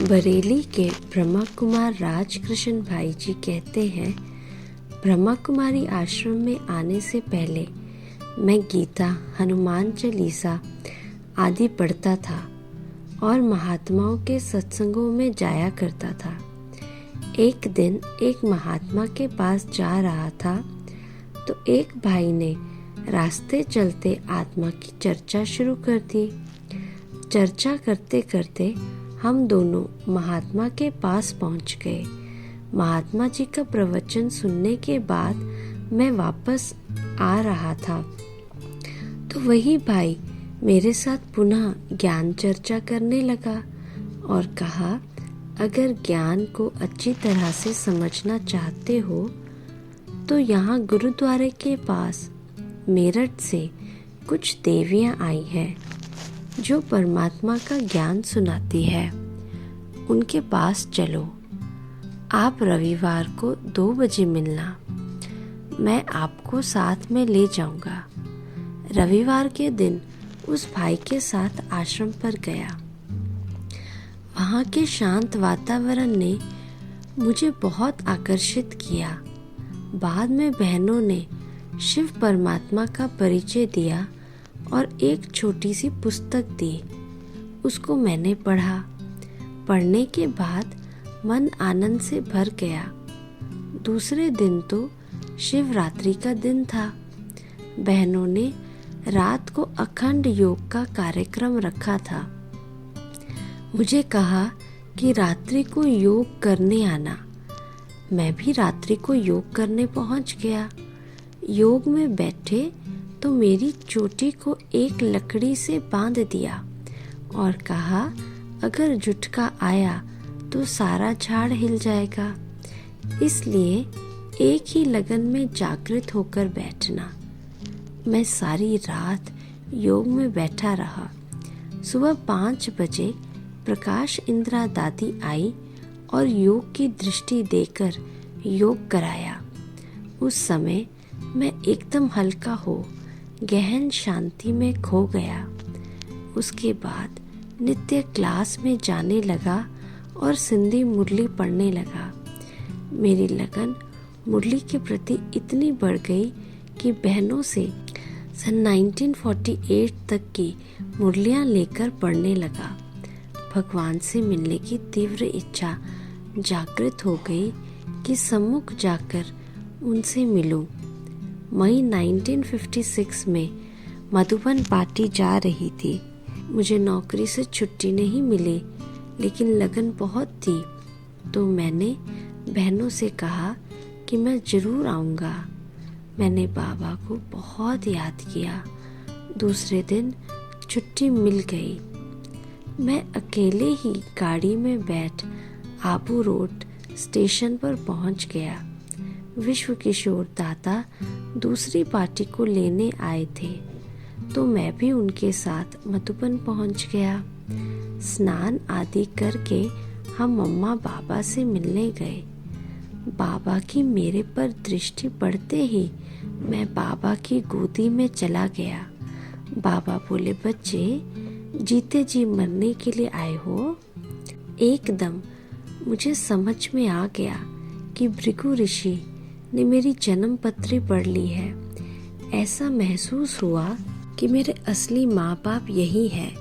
बरेली के ब्रह्मा कुमार राजकृष्ण भाई जी कहते हैं, ब्रह्मा कुमारी आश्रम में आने से पहले मैं गीता, हनुमान चालीसा आदि पढ़ता था और महात्माओं के सत्संगों में जाया करता था। एक दिन एक महात्मा के पास जा रहा था तो एक भाई ने रास्ते चलते आत्मा की चर्चा शुरू कर दी। चर्चा करते करते हम दोनों महात्मा के पास पहुंच गए। महात्मा जी का प्रवचन सुनने के बाद मैं वापस आ रहा था तो वही भाई मेरे साथ पुनः ज्ञान चर्चा करने लगा और कहा, अगर ज्ञान को अच्छी तरह से समझना चाहते हो तो यहाँ गुरुद्वारे के पास मेरठ से कुछ देवियाँ आई हैं जो परमात्मा का ज्ञान सुनाती है। उनके पास चलो। आप रविवार को 2 बजे मिलना, मैं आपको साथ में ले जाऊंगा। रविवार के दिन उस भाई के साथ आश्रम पर गया। वहाँ के शांत वातावरण ने मुझे बहुत आकर्षित किया। बाद में बहनों ने शिव परमात्मा का परिचय दिया और एक छोटी सी पुस्तक दी। उसको मैंने पढ़ा। पढ़ने के बाद मन आनंद से भर गया। दूसरे दिन तो शिवरात्रि का दिन था। बहनों ने रात को अखंड योग का कार्यक्रम रखा था। मुझे कहा कि रात्रि को योग करने आना। मैं भी रात्रि को योग करने पहुंच गया। योग में बैठे तो मेरी चोटी को एक लकड़ी से बांध दिया और कहा, अगर झुटका आया तो सारा झाड़ हिल जाएगा, इसलिए एक ही लगन में जागृत होकर बैठना। मैं सारी रात योग में बैठा रहा। सुबह 5 बजे प्रकाश इंदिरा दादी आई और योग की दृष्टि देकर योग कराया। उस समय मैं एकदम हल्का हो गहन शांति में खो गया। उसके बाद नित्य क्लास में जाने लगा और सिंधी मुरली पढ़ने लगा। मेरी लगन मुरली के प्रति इतनी बढ़ गई कि बहनों से सन 1948 तक की मुरलियाँ लेकर पढ़ने लगा। भगवान से मिलने की तीव्र इच्छा जागृत हो गई कि सम्मुख जाकर उनसे मिलूं। मई 1956 में मधुबन पार्टी जा रही थी। मुझे नौकरी से छुट्टी नहीं मिली, लेकिन लगन बहुत थी तो मैंने बहनों से कहा कि मैं ज़रूर आऊँगा। मैंने बाबा को बहुत याद किया। दूसरे दिन छुट्टी मिल गई। मैं अकेले ही गाड़ी में बैठ आबू रोड स्टेशन पर पहुंच गया। विश्व किशोर दादा दूसरी पार्टी को लेने आए थे तो मैं भी उनके साथ मधुबन पहुंच गया। स्नान आदि करके हम मम्मा बाबा से मिलने गए। बाबा की मेरे पर दृष्टि पड़ते ही मैं बाबा की गोदी में चला गया। बाबा बोले, बच्चे जीते जी मरने के लिए आए हो? एकदम मुझे समझ में आ गया कि भृगु ऋषि ने मेरी जन्म पत्री पढ़ ली है। ऐसा महसूस हुआ कि मेरे असली माँ बाप यही हैं।